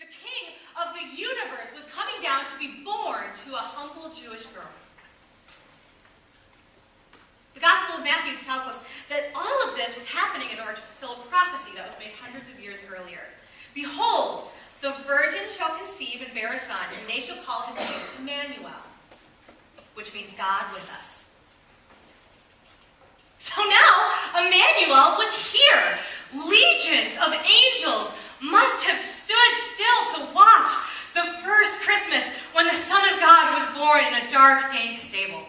The king of the universe was coming down to be born to a humble Jewish girl. The Gospel of Matthew tells us that all of this was happening in order to fulfill a prophecy that was made hundreds of years earlier. Behold, the virgin shall conceive and bear a son, and they shall call his name Emmanuel, which means God with us. So now, Emmanuel was here. Legions of angels must have stood still to watch the first Christmas when the Son of God was born in a dark, dank stable.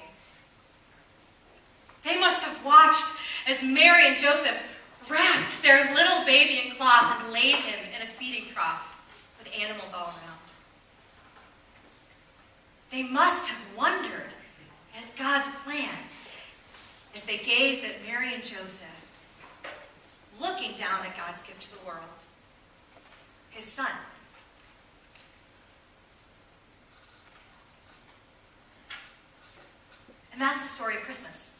They must have watched as Mary and Joseph wrapped their little baby in cloth and laid him in a feeding trough with animals all around. They must have wondered at God's plan as they gazed at Mary and Joseph, looking down at God's gift to the world, his son. And that's the story of Christmas.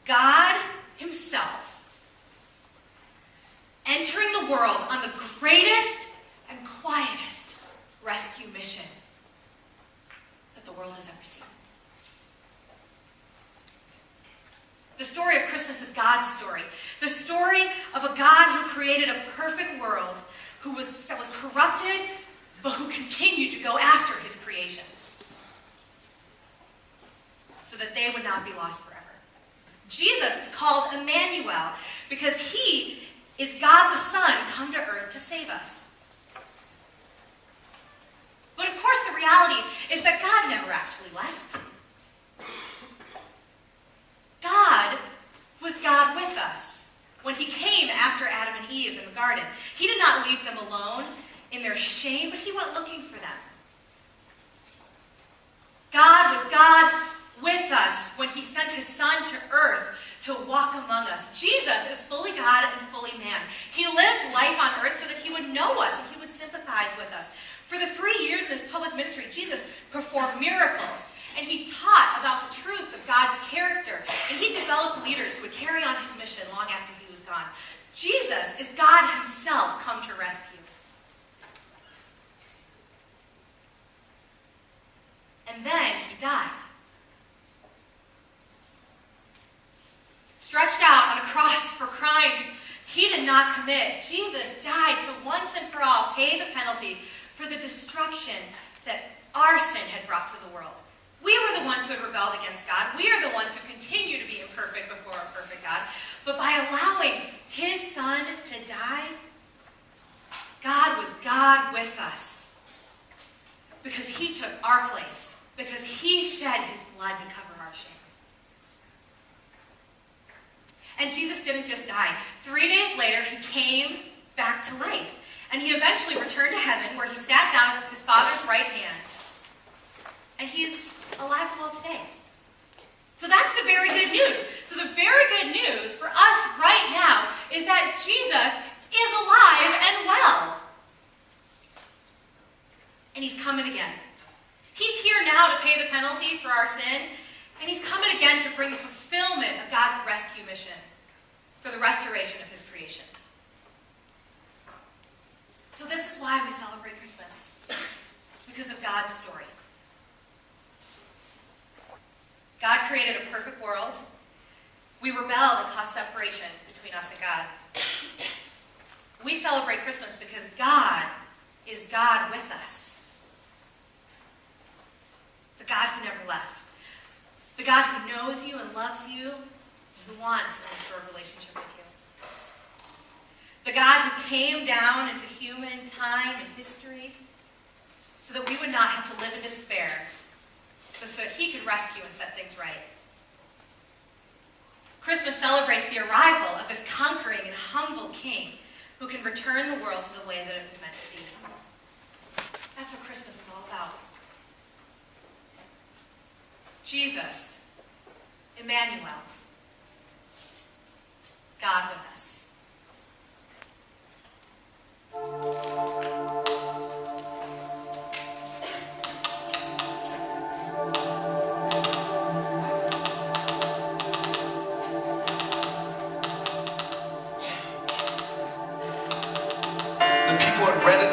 God himself entering the world on the greatest and quietest rescue mission that the world has ever seen. The story of Christmas is God's story. The story of a God who created a perfect world that was corrupted, but who continued to go after his creation so that they would not be lost forever. Jesus is called Emmanuel because he is God the Son come to earth to save us. But of course the reality is that God never actually left. God was God with us when he came after Adam and Eve in the garden. He did not leave them alone in their shame, but he went looking for them. God was God with us when he sent his Son to earth to walk among us. Jesus is fully God and fully man. He lived life on earth so that he would know us and he would sympathize with us. For the 3 years in his public ministry, Jesus performed miracles, and he taught about the truth of God's character, and he developed leaders who would carry on his mission long after he was gone. Jesus is God himself come to rescue. And then he died. Stretched out on a cross for crimes he did not commit, Jesus died to once and for all pay the penalty for the destruction that our sin had brought to the world. We were the ones who had rebelled against God. We are the ones who continue to be imperfect before a perfect God. But by allowing his Son to die, God was God with us. Because he took our place. Because he shed his blood to cover our shame. And Jesus didn't just die. 3 days later, he came back to life. And he eventually returned to heaven, where he sat down at his Father's right hand. And he's alive and well today. So that's the very good news. So the very good news for us right now is that Jesus is alive and well. And he's coming again. He's here now to pay the penalty for our sin, and he's coming again to bring the fulfillment of God's rescue mission for the restoration of his creation. So this is why we celebrate Christmas, because of God's story. God created a perfect world. We rebelled and caused separation between us and God. We celebrate Christmas because God is God with us. The God who never left. The God who knows you and loves you and who wants a restored relationship with you. The God who came down into human time and history so that we would not have to live in despair, but so that he could rescue and set things right. Christmas celebrates the arrival of this conquering and humble king who can return the world to the way that it was meant to be. That's what Christmas is all about. Jesus, Emmanuel, God with us.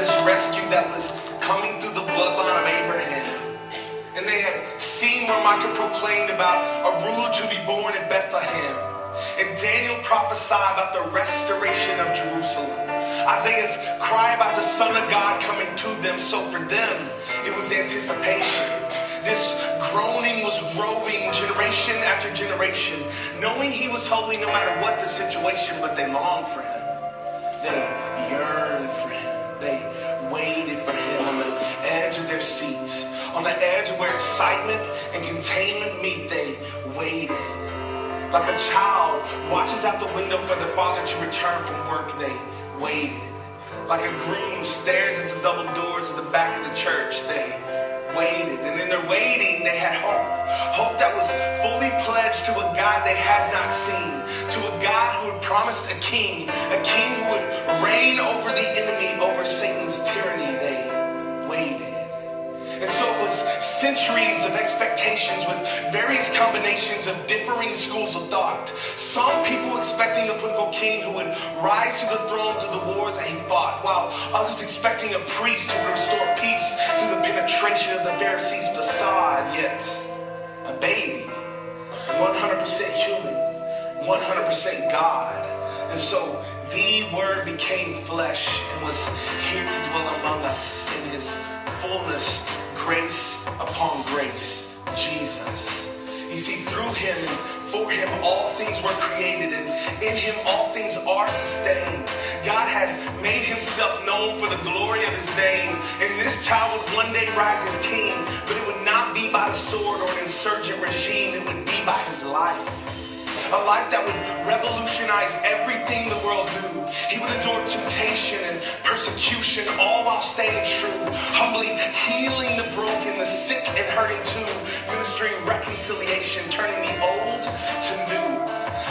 this rescue that was coming through the bloodline of Abraham. And they had seen where Micah proclaimed about a ruler to be born in Bethlehem. And Daniel prophesied about the restoration of Jerusalem. Isaiah's cry about the Son of God coming to them. So for them, it was anticipation. This groaning was growing generation after generation, knowing he was holy no matter what the situation, but they longed for him. They yearned for him. They waited for him on the edge of their seats. On the edge where excitement and containment meet, they waited. Like a child watches out the window for their father to return from work, they waited. Like a groom stares at the double doors at the back of the church, they waited. And in their waiting, they had hope. Hope that was fully pledged to a God they had not seen, to a God who had promised a king who would reign over the enemy, over Satan's tyranny. They waited. And so it was centuries of expectations with various combinations of differing schools of thought. Some people expecting a political king who would rise to the throne through the wars that he fought, while others expecting a priest who would restore peace through the penetration of the Pharisees' facade. Yet a baby, 100% human, 100% God. And so the Word became flesh and was here to dwell among us in his fullness, grace upon grace, Jesus. You see, through him and for him all things were created, and in him all things are sustained. God had made himself known for the glory of his name, and this child would one day rise as king, but it would not be by the sword or an insurgent regime, it would be by his life. A life that would revolutionize everything the world knew. He would endure temptation and persecution, all while staying true, humbly healing the broken, the sick and hurting too, ministering reconciliation, turning the old to new.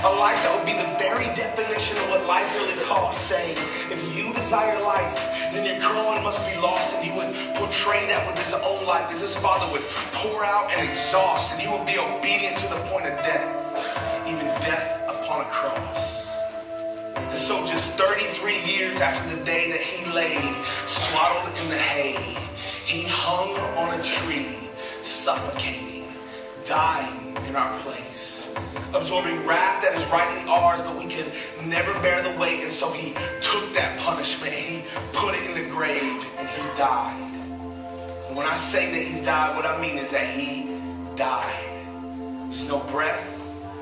A life that would be the very definition of what life really costs, saying, if you desire life, then your current one must be lost. And he would portray that with his own life, as his father would pour out and exhaust, and he would be obedient to the point of death, even death upon a cross. And so just 33 years after the day that he laid swaddled in the hay, he hung on a tree, suffocating, dying in our place, absorbing wrath that is rightly ours, but we could never bear the weight. And so he took that punishment and he put it in the grave, and he died. And when I say that he died, what I mean is that he died. There's no breath.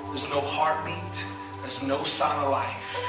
There's no heartbeat. There's no sign of life.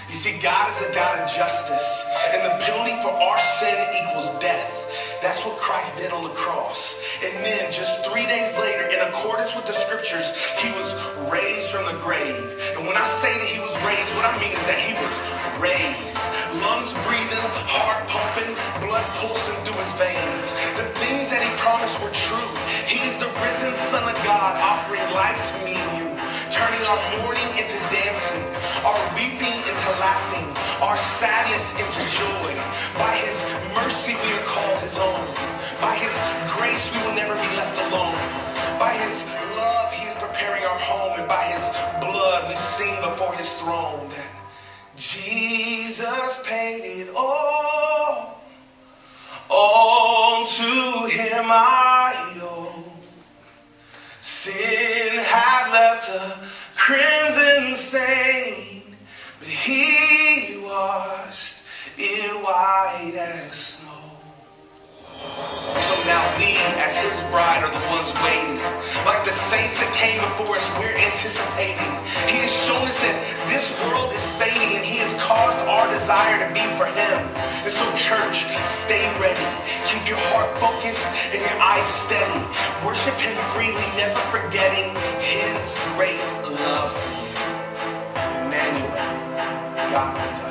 You see, God is a God of justice, and the penalty for our sin equals death. That's what Christ did on the cross. And then just 3 days later, in accordance with the scriptures, he was raised from the grave. And when I say that he was raised, what I mean is that he was raised. Lungs breathing, heart pumping, blood pulsing through his veins. The things that he promised were true. He's the risen Son of God, offering life to me and you, turning our mourning into dancing, our weeping into laughing, our sadness into joy. By his mercy we are called his own. By his grace we will never be left alone. By his love he is preparing our home, and by his blood we sing before his throne that Jesus paid it all to him I owe. Sin had left a crimson stain, but he washed it white as snow. So now we, as his bride, are the ones waiting. Like the saints that came before us, we're anticipating. He has shown us that this world is fading, and he has caused our desire to be for him. And so church, stay ready. Keep your heart focused and your eyes steady. Worship him freely, never forgetting his great love for you. Emmanuel, God with us.